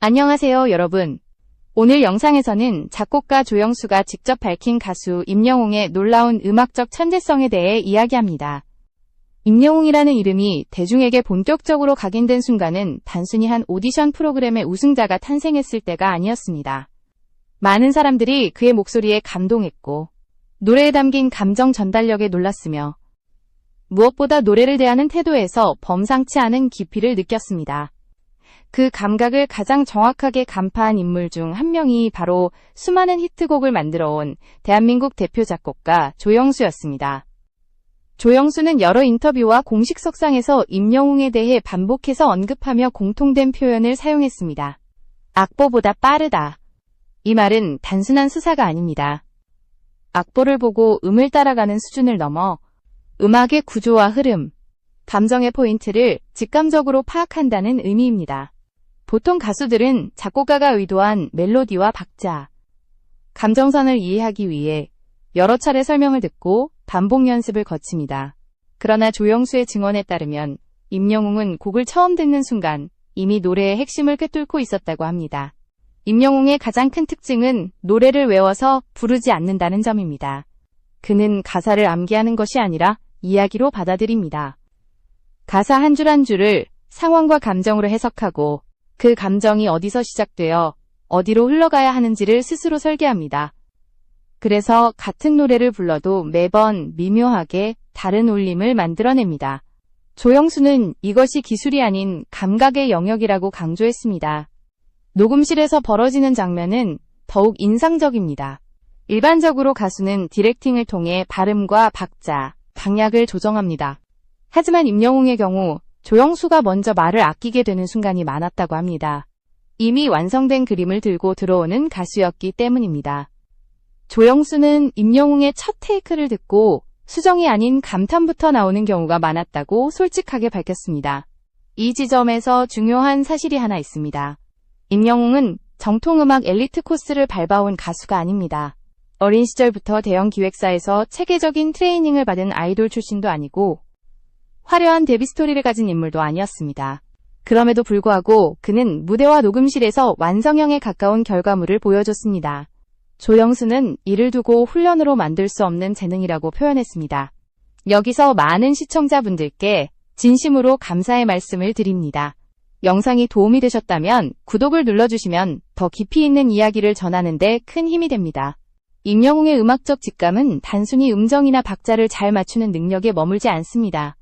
안녕하세요, 여러분. 오늘 영상에서는 작곡가 조영수가 직접 밝힌 가수 임영웅의 놀라운 음악적 천재성에 대해 이야기합니다. 임영웅이라는 이름이 대중에게 본격적으로 각인된 순간은 단순히 한 오디션 프로그램의 우승자가 탄생했을 때가 아니었습니다. 많은 사람들이 그의 목소리에 감동했고 노래에 담긴 감정 전달력에 놀랐으며 무엇보다 노래를 대하는 태도에서 범상치 않은 깊이를 느꼈습니다. 그 감각을 가장 정확하게 간파한 인물 중 한 명이 바로 수많은 히트곡을 만들어온 대한민국 대표 작곡가 조영수였습니다. 조영수는 여러 인터뷰와 공식 석상에서 임영웅에 대해 반복해서 언급하며 공통된 표현을 사용했습니다. 악보보다 빠르다. 이 말은 단순한 수사가 아닙니다. 악보를 보고 음을 따라가는 수준을 넘어 음악의 구조와 흐름, 감정의 포인트를 직감적으로 파악한다는 의미입니다. 보통 가수들은 작곡가가 의도한 멜로디와 박자, 감정선을 이해하기 위해 여러 차례 설명을 듣고 반복 연습을 거칩니다. 그러나 조영수의 증언에 따르면 임영웅은 곡을 처음 듣는 순간 이미 노래의 핵심을 꿰뚫고 있었다고 합니다. 임영웅의 가장 큰 특징은 노래를 외워서 부르지 않는다는 점입니다. 그는 가사를 암기하는 것이 아니라 이야기로 받아들입니다. 가사 한 줄 한 줄을 상황과 감정으로 해석하고 그 감정이 어디서 시작되어 어디로 흘러가야 하는지를 스스로 설계합니다. 그래서 같은 노래를 불러도 매번 미묘하게 다른 울림을 만들어냅니다. 조영수는 이것이 기술이 아닌 감각의 영역이라고 강조했습니다. 녹음실에서 벌어지는 장면은 더욱 인상적입니다. 일반적으로 가수는 디렉팅을 통해 발음과 박자, 강약을 조정합니다. 하지만 임영웅의 경우 조영수가 먼저 말을 아끼게 되는 순간이 많았다고 합니다. 이미 완성된 그림을 들고 들어오는 가수였기 때문입니다. 조영수는 임영웅의 첫 테이크를 듣고 수정이 아닌 감탄부터 나오는 경우가 많았다고 솔직하게 밝혔습니다. 이 지점에서 중요한 사실이 하나 있습니다. 임영웅은 정통음악 엘리트 코스를 밟아온 가수가 아닙니다. 어린 시절부터 대형 기획사에서 체계적인 트레이닝을 받은 아이돌 출신도 아니고 화려한 데뷔 스토리를 가진 인물도 아니었습니다. 그럼에도 불구하고 그는 무대와 녹음실에서 완성형에 가까운 결과물을 보여줬습니다. 조영수는 이를 두고 훈련으로 만들 수 없는 재능이라고 표현했습니다. 여기서 많은 시청자분들께 진심으로 감사의 말씀을 드립니다. 영상이 도움이 되셨다면 구독을 눌러주시면 더 깊이 있는 이야기를 전하는 데 큰 힘이 됩니다. 임영웅의 음악적 직감은 단순히 음정이나 박자를 잘 맞추는 능력에 머물지 않습니다.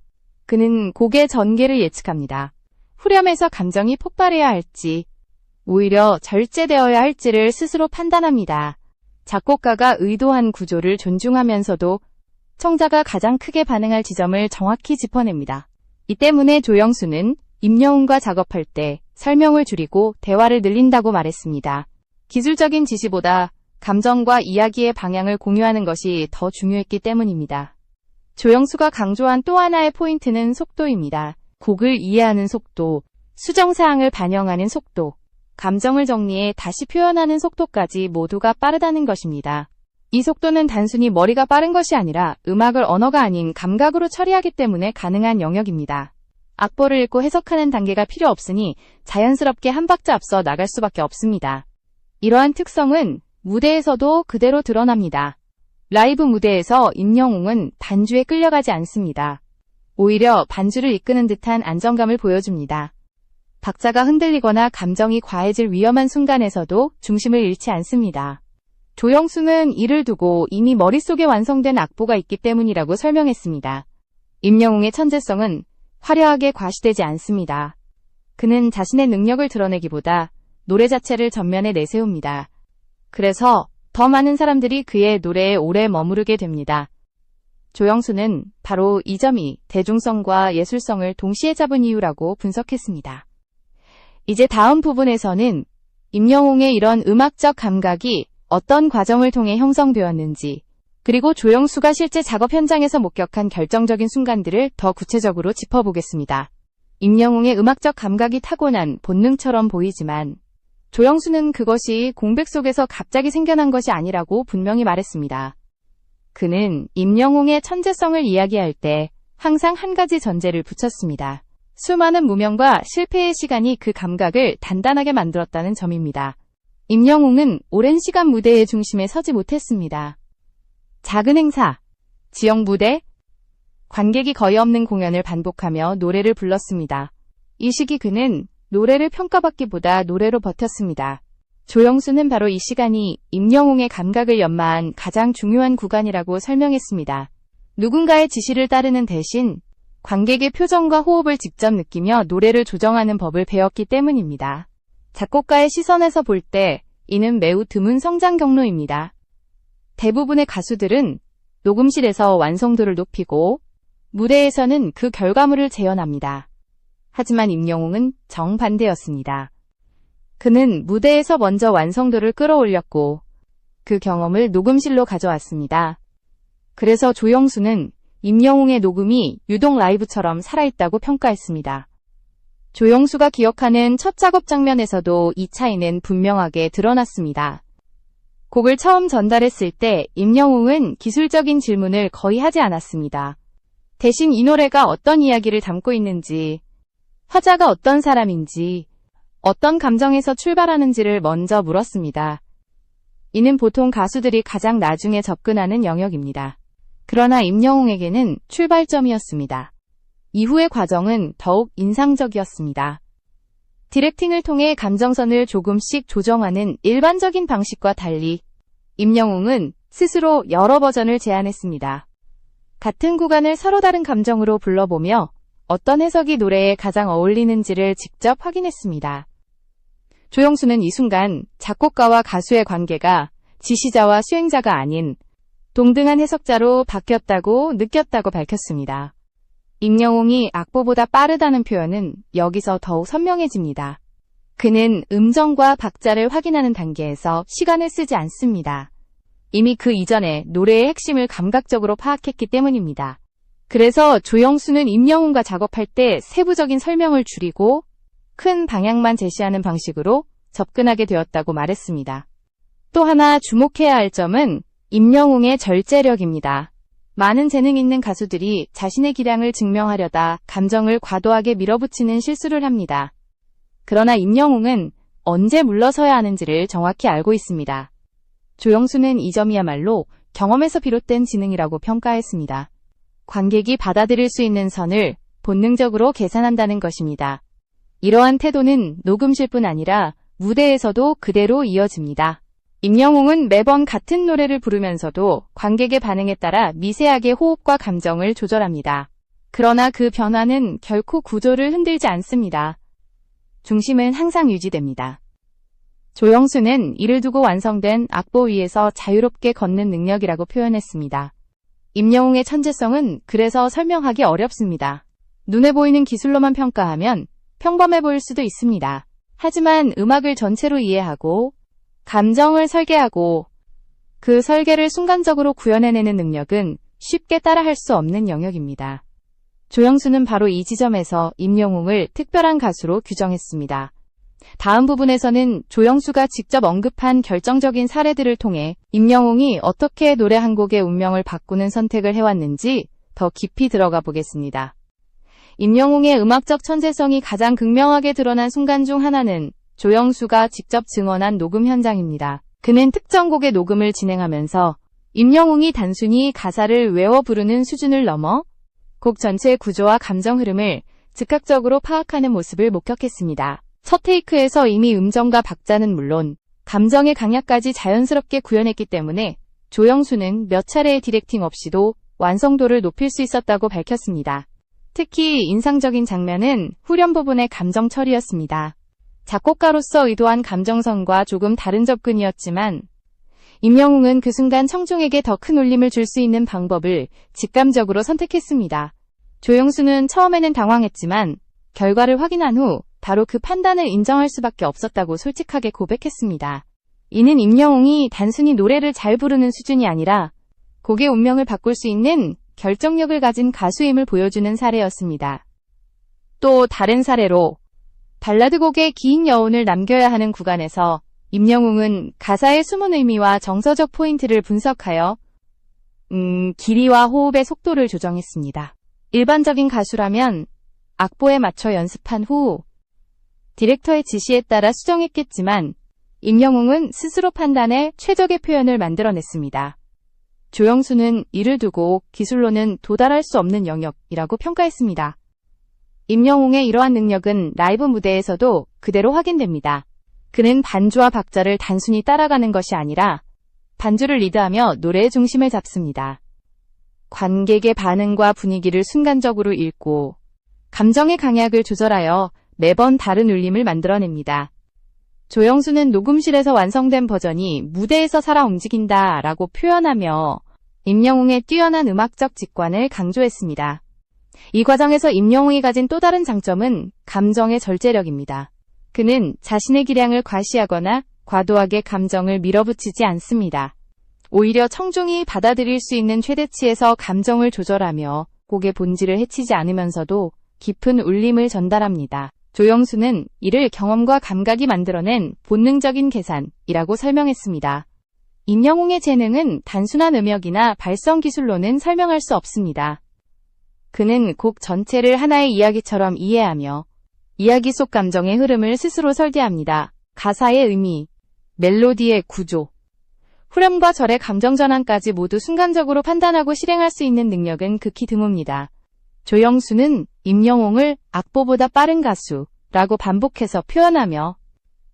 그는 곡의 전개를 예측합니다. 후렴에서 감정이 폭발해야 할지, 오히려 절제되어야 할지를 스스로 판단합니다. 작곡가가 의도한 구조를 존중하면서도 청자가 가장 크게 반응할 지점을 정확히 짚어냅니다. 이 때문에 조영수는 임영웅과 작업할 때 설명을 줄이고 대화를 늘린다고 말했습니다. 기술적인 지시보다 감정과 이야기의 방향을 공유하는 것이 더 중요했기 때문입니다. 조영수가 강조한 또 하나의 포인트는 속도입니다. 곡을 이해하는 속도, 수정사항을 반영하는 속도, 감정을 정리해 다시 표현하는 속도까지 모두가 빠르다는 것입니다. 이 속도는 단순히 머리가 빠른 것이 아니라 음악을 언어가 아닌 감각으로 처리하기 때문에 가능한 영역입니다. 악보를 읽고 해석하는 단계가 필요 없으니 자연스럽게 한 박자 앞서 나갈 수밖에 없습니다. 이러한 특성은 무대에서도 그대로 드러납니다. 라이브 무대에서 임영웅은 반주에 끌려가지 않습니다. 오히려 반주를 이끄는 듯한 안정감을 보여줍니다. 박자가 흔들리거나 감정이 과해질 위험한 순간에서도 중심을 잃지 않습니다. 조영수는 이를 두고 이미 머릿속에 완성된 악보가 있기 때문이라고 설명했습니다. 임영웅의 천재성은 화려하게 과시되지 않습니다. 그는 자신의 능력을 드러내기보다 노래 자체를 전면에 내세웁니다. 그래서 더 많은 사람들이 그의 노래에 오래 머무르게 됩니다. 조영수는 바로 이 점이 대중성과 예술성을 동시에 잡은 이유라고 분석했습니다. 이제 다음 부분에서는 임영웅의 이런 음악적 감각이 어떤 과정을 통해 형성되었는지, 그리고 조영수가 실제 작업 현장에서 목격한 결정적인 순간들을 더 구체적으로 짚어보겠습니다. 임영웅의 음악적 감각이 타고난 본능처럼 보이지만 조영수는 그것이 공백 속에서 갑자기 생겨난 것이 아니라고 분명히 말했습니다. 그는 임영웅의 천재성을 이야기할 때 항상 한 가지 전제를 붙였습니다. 수많은 무명과 실패의 시간이 그 감각을 단단하게 만들었다는 점입니다. 임영웅은 오랜 시간 무대의 중심에 서지 못했습니다. 작은 행사, 지역 무대, 관객이 거의 없는 공연을 반복하며 노래를 불렀습니다. 이 시기 그는 노래를 평가받기보다 노래로 버텼습니다. 조영수는 바로 이 시간이 임영웅의 감각을 연마한 가장 중요한 구간이라고 설명했습니다. 누군가의 지시를 따르는 대신 관객의 표정과 호흡을 직접 느끼며 노래를 조정하는 법을 배웠기 때문입니다. 작곡가의 시선에서 볼 때 이는 매우 드문 성장 경로입니다. 대부분의 가수들은 녹음실에서 완성도를 높이고 무대에서는 그 결과물을 재현합니다. 하지만 임영웅은 정반대였습니다. 그는 무대에서 먼저 완성도를 끌어올렸고 그 경험을 녹음실로 가져왔습니다. 그래서 조영수는 임영웅의 녹음이 유독 라이브처럼 살아있다고 평가했습니다. 조영수가 기억하는 첫 작업 장면에서도 이 차이는 분명하게 드러났습니다. 곡을 처음 전달했을 때 임영웅은 기술적인 질문을 거의 하지 않았습니다. 대신 이 노래가 어떤 이야기를 담고 있는지, 화자가 어떤 사람인지, 어떤 감정에서 출발하는지를 먼저 물었습니다. 이는 보통 가수들이 가장 나중에 접근하는 영역입니다. 그러나 임영웅에게는 출발점이었습니다. 이후의 과정은 더욱 인상적이었습니다. 디렉팅을 통해 감정선을 조금씩 조정하는 일반적인 방식과 달리 임영웅은 스스로 여러 버전을 제안했습니다. 같은 구간을 서로 다른 감정으로 불러보며 어떤 해석이 노래에 가장 어울리는지를 직접 확인했습니다. 조영수는 이 순간 작곡가와 가수의 관계가 지시자와 수행자가 아닌 동등한 해석자로 바뀌었다고 느꼈다고 밝혔습니다. 임영웅이 악보보다 빠르다는 표현은 여기서 더욱 선명해집니다. 그는 음정과 박자를 확인하는 단계에서 시간을 쓰지 않습니다. 이미 그 이전에 노래의 핵심을 감각적으로 파악했기 때문입니다. 그래서 조영수는 임영웅과 작업할 때 세부적인 설명을 줄이고 큰 방향만 제시하는 방식으로 접근하게 되었다고 말했습니다. 또 하나 주목해야 할 점은 임영웅의 절제력입니다. 많은 재능 있는 가수들이 자신의 기량을 증명하려다 감정을 과도하게 밀어붙이는 실수를 합니다. 그러나 임영웅은 언제 물러서야 하는지를 정확히 알고 있습니다. 조영수는 이 점이야말로 경험에서 비롯된 지능이라고 평가했습니다. 관객이 받아들일 수 있는 선을 본능적으로 계산한다는 것입니다. 이러한 태도는 녹음실뿐 아니라 무대에서도 그대로 이어집니다. 임영웅은 매번 같은 노래를 부르면서도 관객의 반응에 따라 미세하게 호흡과 감정을 조절합니다. 그러나 그 변화는 결코 구조를 흔들지 않습니다. 중심은 항상 유지됩니다. 조영수는 이를 두고 완성된 악보 위에서 자유롭게 걷는 능력이라고 표현했습니다. 임영웅의 천재성은 그래서 설명하기 어렵습니다. 눈에 보이는 기술로만 평가하면 평범해 보일 수도 있습니다. 하지만 음악을 전체로 이해하고 감정을 설계하고 그 설계를 순간적으로 구현해내는 능력은 쉽게 따라할 수 없는 영역입니다. 조영수는 바로 이 지점에서 임영웅을 특별한 가수로 규정했습니다. 다음 부분에서는 조영수가 직접 언급한 결정적인 사례들을 통해 임영웅이 어떻게 노래 한 곡의 운명을 바꾸는 선택을 해왔는지 더 깊이 들어가 보겠습니다. 임영웅의 음악적 천재성이 가장 극명하게 드러난 순간 중 하나는 조영수가 직접 증언한 녹음 현장입니다. 그는 특정 곡의 녹음을 진행하면서 임영웅이 단순히 가사를 외워 부르는 수준을 넘어 곡 전체의 구조와 감정 흐름을 즉각적으로 파악하는 모습을 목격했습니다. 첫 테이크에서 이미 음정과 박자는 물론 감정의 강약까지 자연스럽게 구현했기 때문에 조영수는 몇 차례의 디렉팅 없이도 완성도를 높일 수 있었다고 밝혔습니다. 특히 인상적인 장면은 후렴 부분의 감정 처리였습니다. 작곡가로서 의도한 감정선과 조금 다른 접근이었지만 임영웅은 그 순간 청중에게 더 큰 울림을 줄 수 있는 방법을 직감적으로 선택했습니다. 조영수는 처음에는 당황했지만 결과를 확인한 후 바로 그 판단을 인정할 수밖에 없었다고 솔직하게 고백했습니다. 이는 임영웅이 단순히 노래를 잘 부르는 수준이 아니라 곡의 운명을 바꿀 수 있는 결정력을 가진 가수임을 보여주는 사례였습니다. 또 다른 사례로 발라드 곡의 긴 여운을 남겨야 하는 구간에서 임영웅은 가사의 숨은 의미와 정서적 포인트를 분석하여 길이와 호흡의 속도를 조정했습니다. 일반적인 가수라면 악보에 맞춰 연습한 후 디렉터의 지시에 따라 수정했겠지만 임영웅은 스스로 판단해 최적의 표현을 만들어냈습니다. 조영수는 이를 두고 기술로는 도달할 수 없는 영역이라고 평가했습니다. 임영웅의 이러한 능력은 라이브 무대에서도 그대로 확인됩니다. 그는 반주와 박자를 단순히 따라가는 것이 아니라 반주를 리드하며 노래의 중심을 잡습니다. 관객의 반응과 분위기를 순간적으로 읽고 감정의 강약을 조절하여 매번 다른 울림을 만들어냅니다. 조영수는 녹음실에서 완성된 버전이 무대에서 살아 움직인다 라고 표현하며 임영웅의 뛰어난 음악적 직관을 강조했습니다. 이 과정에서 임영웅이 가진 또 다른 장점은 감정의 절제력입니다. 그는 자신의 기량을 과시하거나 과도하게 감정을 밀어붙이지 않습니다. 오히려 청중이 받아들일 수 있는 최대치에서 감정을 조절하며 곡의 본질을 해치지 않으면서도 깊은 울림을 전달합니다. 조영수는 이를 경험과 감각이 만들어낸 본능적인 계산이라고 설명했습니다. 임영웅의 재능은 단순한 음역이나 발성 기술로는 설명할 수 없습니다. 그는 곡 전체를 하나의 이야기처럼 이해하며 이야기 속 감정의 흐름을 스스로 설계합니다. 가사의 의미, 멜로디의 구조, 후렴과 절의 감정 전환까지 모두 순간적으로 판단하고 실행할 수 있는 능력은 극히 드뭅니다. 조영수는 임영웅을 악보보다 빠른 가수라고 반복해서 표현하며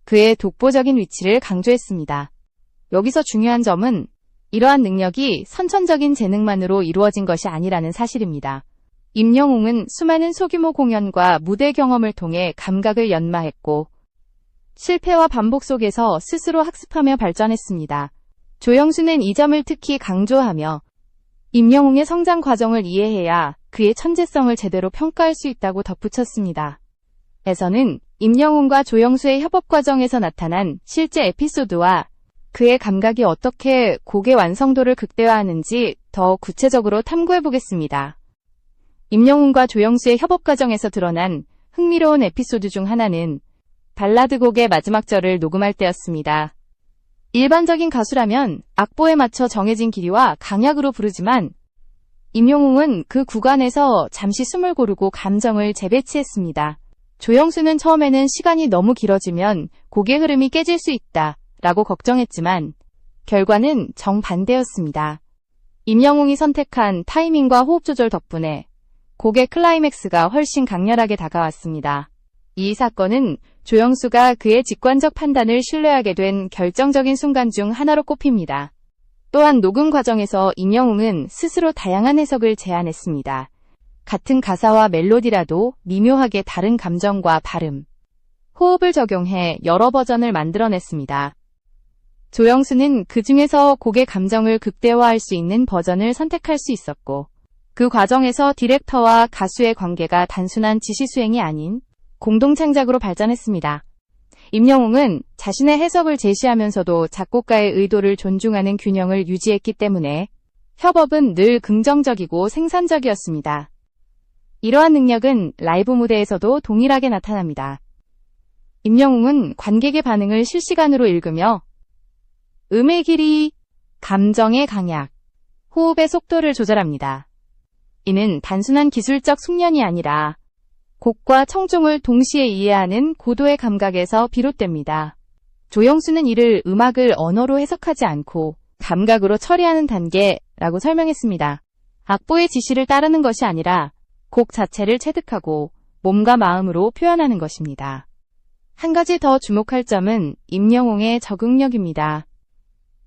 그의 독보적인 위치를 강조했습니다. 여기서 중요한 점은 이러한 능력이 선천적인 재능만으로 이루어진 것이 아니라는 사실입니다. 임영웅은 수많은 소규모 공연과 무대 경험을 통해 감각을 연마했고 실패와 반복 속에서 스스로 학습하며 발전했습니다. 조영수는 이 점을 특히 강조하며 임영웅의 성장 과정을 이해해야 그의 천재성을 제대로 평가할 수 있다고 덧붙였습니다. 에서는 임영웅과 조영수의 협업 과정에서 나타난 실제 에피소드와 그의 감각이 어떻게 곡의 완성도를 극대화하는지 더 구체적으로 탐구해보겠습니다. 임영웅과 조영수의 협업 과정에서 드러난 흥미로운 에피소드 중 하나는 발라드 곡의 마지막 절을 녹음할 때였습니다. 일반적인 가수라면 악보에 맞춰 정해진 길이와 강약으로 부르지만 임영웅은 그 구간에서 잠시 숨을 고르고 감정을 재배치했습니다. 조영수는 처음에는 시간이 너무 길어지면 곡의 흐름이 깨질 수 있다 라고 걱정했지만 결과는 정반대였습니다. 임영웅이 선택한 타이밍과 호흡 조절 덕분에 곡의 클라이맥스가 훨씬 강렬하게 다가왔습니다. 이 사건은 조영수가 그의 직관적 판단을 신뢰하게 된 결정적인 순간 중 하나로 꼽힙니다. 또한 녹음 과정에서 임영웅은 스스로 다양한 해석을 제안했습니다. 같은 가사와 멜로디라도 미묘하게 다른 감정과 발음, 호흡을 적용해 여러 버전을 만들어냈습니다. 조영수는 그 중에서 곡의 감정을 극대화할 수 있는 버전을 선택할 수 있었고 그 과정에서 디렉터와 가수의 관계가 단순한 지시 수행이 아닌 공동 창작으로 발전했습니다. 임영웅은 자신의 해석을 제시하면서도 작곡가의 의도를 존중하는 균형을 유지했기 때문에 협업은 늘 긍정적이고 생산적이었습니다. 이러한 능력은 라이브 무대에서도 동일하게 나타납니다. 임영웅은 관객의 반응을 실시간으로 읽으며 음의 길이, 감정의 강약, 호흡의 속도를 조절합니다. 이는 단순한 기술적 숙련이 아니라 곡과 청중을 동시에 이해하는 고도의 감각에서 비롯됩니다. 조영수는 이를 음악을 언어로 해석하지 않고 감각으로 처리하는 단계라고 설명했습니다. 악보의 지시를 따르는 것이 아니라 곡 자체를 체득하고 몸과 마음으로 표현하는 것입니다. 한 가지 더 주목할 점은 임영웅의 적응력입니다.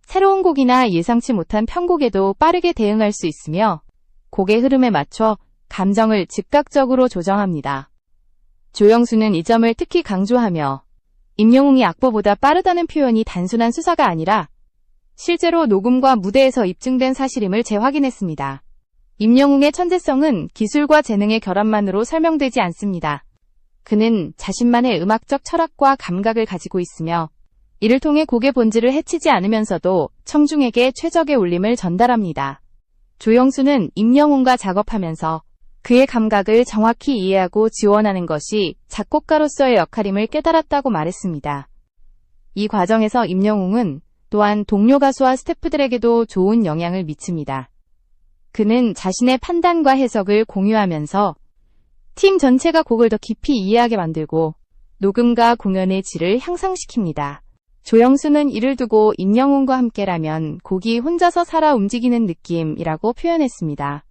새로운 곡이나 예상치 못한 편곡에도 빠르게 대응할 수 있으며 곡의 흐름에 맞춰 감정을 즉각적으로 조정합니다. 조영수는 이 점을 특히 강조하며 임영웅이 악보보다 빠르다는 표현이 단순한 수사가 아니라 실제로 녹음과 무대에서 입증된 사실임을 재확인했습니다. 임영웅의 천재성은 기술과 재능의 결합만으로 설명되지 않습니다. 그는 자신만의 음악적 철학과 감각을 가지고 있으며 이를 통해 곡의 본질을 해치지 않으면서도 청중에게 최적의 울림을 전달합니다. 조영수는 임영웅과 작업하면서 그의 감각을 정확히 이해하고 지원하는 것이 작곡가로서의 역할임을 깨달았다고 말했습니다. 이 과정에서 임영웅은 또한 동료 가수와 스태프들에게도 좋은 영향을 미칩니다. 그는 자신의 판단과 해석을 공유하면서 팀 전체가 곡을 더 깊이 이해하게 만들고 녹음과 공연의 질을 향상시킵니다. 조영수는 이를 두고 임영웅과 함께라면 곡이 혼자서 살아 움직이는 느낌이라고 표현했습니다.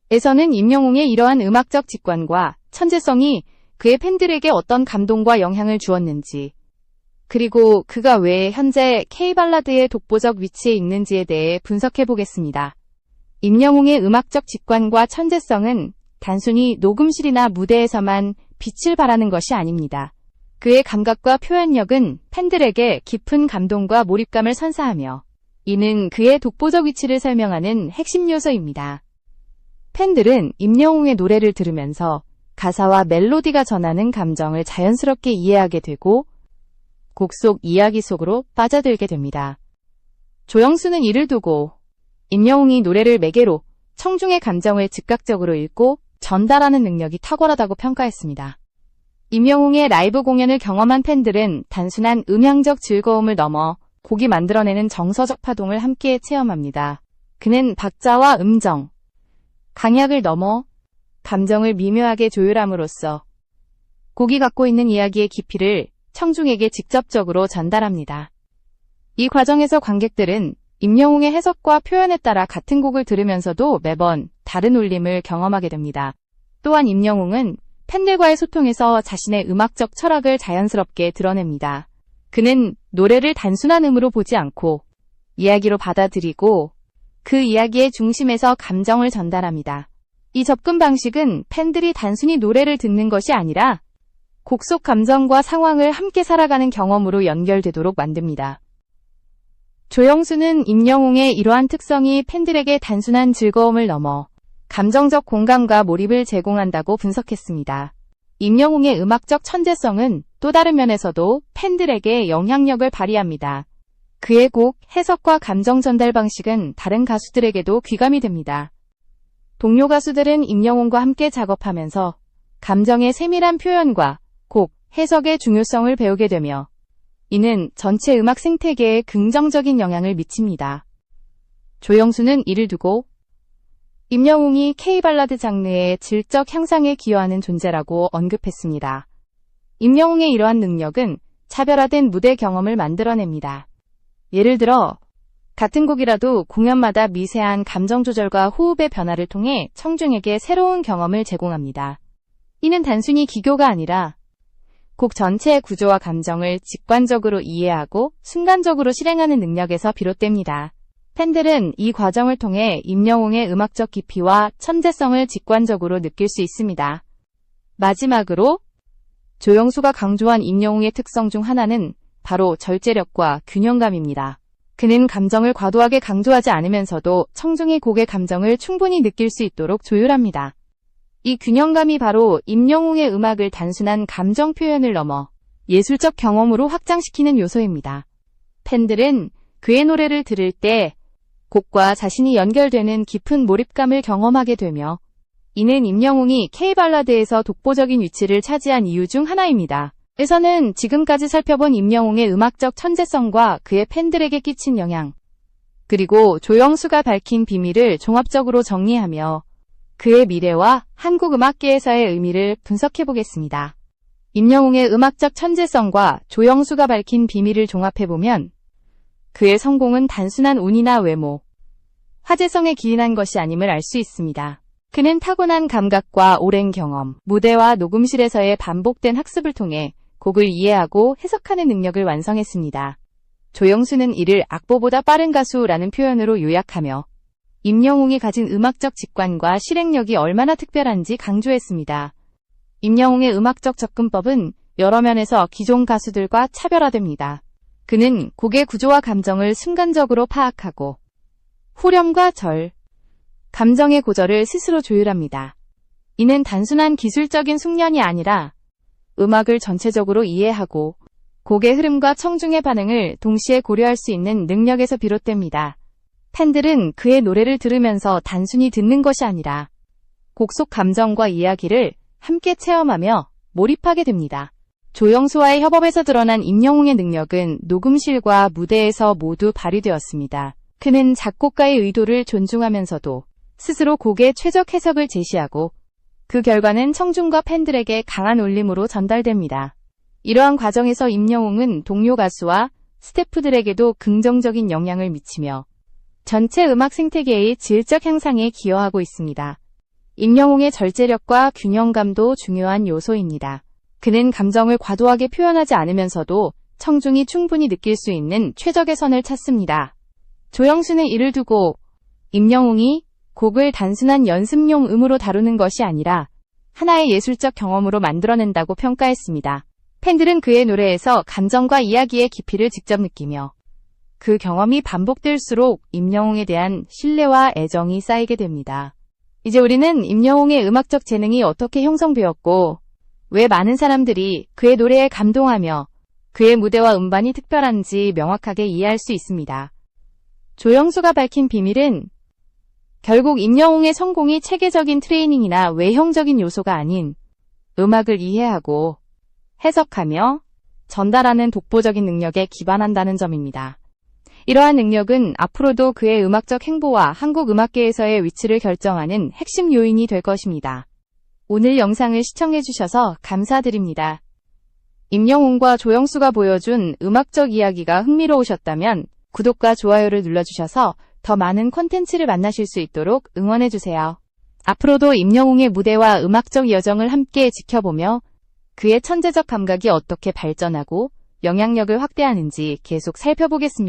에서는 임영웅의 이러한 음악적 직관과 천재성이 그의 팬들에게 어떤 감동과 영향을 주었는지, 그리고 그가 왜 현재 K-발라드의 독보적 위치에 있는지에 대해 분석해 보겠습니다. 임영웅의 음악적 직관과 천재성은 단순히 녹음실이나 무대에서만 빛을 발하는 것이 아닙니다. 그의 감각과 표현력은 팬들에게 깊은 감동과 몰입감을 선사하며, 이는 그의 독보적 위치를 설명하는 핵심 요소입니다. 팬들은 임영웅의 노래를 들으면서 가사와 멜로디가 전하는 감정을 자연스럽게 이해하게 되고 곡 속 이야기 속으로 빠져들게 됩니다. 조영수는 이를 두고 임영웅이 노래를 매개로 청중의 감정을 즉각적으로 읽고 전달하는 능력이 탁월하다고 평가했습니다. 임영웅의 라이브 공연을 경험한 팬들은 단순한 음향적 즐거움을 넘어 곡이 만들어내는 정서적 파동을 함께 체험합니다. 그는 박자와 음정, 강약을 넘어 감정을 미묘하게 조율함으로써 곡이 갖고 있는 이야기의 깊이를 청중에게 직접적으로 전달합니다. 이 과정에서 관객들은 임영웅의 해석과 표현에 따라 같은 곡을 들으면서도 매번 다른 울림을 경험하게 됩니다. 또한 임영웅은 팬들과의 소통에서 자신의 음악적 철학을 자연스럽게 드러냅니다. 그는 노래를 단순한 음으로 보지 않고 이야기로 받아들이고 그 이야기의 중심에서 감정을 전달합니다. 이 접근 방식은 팬들이 단순히 노래를 듣는 것이 아니라 곡 속 감정과 상황을 함께 살아가는 경험으로 연결되도록 만듭니다. 조영수는 임영웅의 이러한 특성이 팬들에게 단순한 즐거움을 넘어 감정적 공감과 몰입을 제공한다고 분석했습니다. 임영웅의 음악적 천재성은 또 다른 면에서도 팬들에게 영향력을 발휘합니다. 그의 곡, 해석과 감정 전달 방식은 다른 가수들에게도 귀감이 됩니다. 동료 가수들은 임영웅과 함께 작업하면서 감정의 세밀한 표현과 곡, 해석의 중요성을 배우게 되며 이는 전체 음악 생태계에 긍정적인 영향을 미칩니다. 조영수는 이를 두고 임영웅이 K-발라드 장르의 질적 향상에 기여하는 존재라고 언급했습니다. 임영웅의 이러한 능력은 차별화된 무대 경험을 만들어냅니다. 예를 들어 같은 곡이라도 공연마다 미세한 감정 조절과 호흡의 변화를 통해 청중에게 새로운 경험을 제공합니다. 이는 단순히 기교가 아니라 곡 전체의 구조와 감정을 직관적으로 이해하고 순간적으로 실행하는 능력에서 비롯됩니다. 팬들은 이 과정을 통해 임영웅의 음악적 깊이와 천재성을 직관적으로 느낄 수 있습니다. 마지막으로 조영수가 강조한 임영웅의 특성 중 하나는 바로 절제력과 균형감입니다. 그는 감정을 과도하게 강조하지 않으면서도 청중이 곡의 감정을 충분히 느낄 수 있도록 조율합니다. 이 균형감이 바로 임영웅의 음악을 단순한 감정 표현을 넘어 예술적 경험으로 확장시키는 요소입니다. 팬들은 그의 노래를 들을 때 곡과 자신이 연결되는 깊은 몰입감을 경험하게 되며 이는 임영웅이 K-발라드에서 독보적인 위치를 차지한 이유 중 하나입니다. 에서는 지금까지 살펴본 임영웅의 음악적 천재성과 그의 팬들에게 끼친 영향, 그리고 조영수가 밝힌 비밀을 종합적으로 정리하며 그의 미래와 한국 음악계에서의 의미를 분석해보겠습니다. 임영웅의 음악적 천재성과 조영수가 밝힌 비밀을 종합해보면 그의 성공은 단순한 운이나 외모, 화제성에 기인한 것이 아님을 알 수 있습니다. 그는 타고난 감각과 오랜 경험, 무대와 녹음실에서의 반복된 학습을 통해 곡을 이해하고 해석하는 능력을 완성했습니다. 조영수는 이를 악보보다 빠른 가수라는 표현으로 요약하며 임영웅이 가진 음악적 직관과 실행력이 얼마나 특별한지 강조했습니다. 임영웅의 음악적 접근법은 여러 면에서 기존 가수들과 차별화됩니다. 그는 곡의 구조와 감정을 순간적으로 파악하고 후렴과 절, 감정의 고절을 스스로 조율합니다. 이는 단순한 기술적인 숙련이 아니라 음악을 전체적으로 이해하고 곡의 흐름과 청중의 반응을 동시에 고려할 수 있는 능력에서 비롯됩니다. 팬들은 그의 노래를 들으면서 단순히 듣는 것이 아니라 곡 속 감정과 이야기를 함께 체험하며 몰입하게 됩니다. 조영수와의 협업에서 드러난 임영웅의 능력은 녹음실과 무대에서 모두 발휘되었습니다. 그는 작곡가의 의도를 존중하면서도 스스로 곡의 최적 해석을 제시하고 그 결과는 청중과 팬들에게 강한 울림으로 전달됩니다. 이러한 과정에서 임영웅은 동료 가수와 스태프들에게도 긍정적인 영향을 미치며 전체 음악 생태계의 질적 향상에 기여하고 있습니다. 임영웅의 절제력과 균형감도 중요한 요소입니다. 그는 감정을 과도하게 표현하지 않으면서도 청중이 충분히 느낄 수 있는 최적의 선을 찾습니다. 조영수는 이를 두고 임영웅이 곡을 단순한 연습용 음으로 다루는 것이 아니라 하나의 예술적 경험으로 만들어낸다고 평가했습니다. 팬들은 그의 노래에서 감정과 이야기의 깊이를 직접 느끼며 그 경험이 반복될수록 임영웅에 대한 신뢰와 애정이 쌓이게 됩니다. 이제 우리는 임영웅의 음악적 재능이 어떻게 형성되었고 왜 많은 사람들이 그의 노래에 감동하며 그의 무대와 음반이 특별한지 명확하게 이해할 수 있습니다. 조영수가 밝힌 비밀은 결국 임영웅의 성공이 체계적인 트레이닝이나 외형적인 요소가 아닌 음악을 이해하고 해석하며 전달하는 독보적인 능력에 기반한다는 점입니다. 이러한 능력은 앞으로도 그의 음악적 행보와 한국 음악계에서의 위치를 결정하는 핵심 요인이 될 것입니다. 오늘 영상을 시청해주셔서 감사드립니다. 임영웅과 조영수가 보여준 음악적 이야기가 흥미로우셨다면 구독과 좋아요를 눌러주셔서 더 많은 콘텐츠를 만나실 수 있도록 응원해주세요. 앞으로도 임영웅의 무대와 음악적 여정을 함께 지켜보며 그의 천재적 감각이 어떻게 발전하고 영향력을 확대하는지 계속 살펴보겠습니다.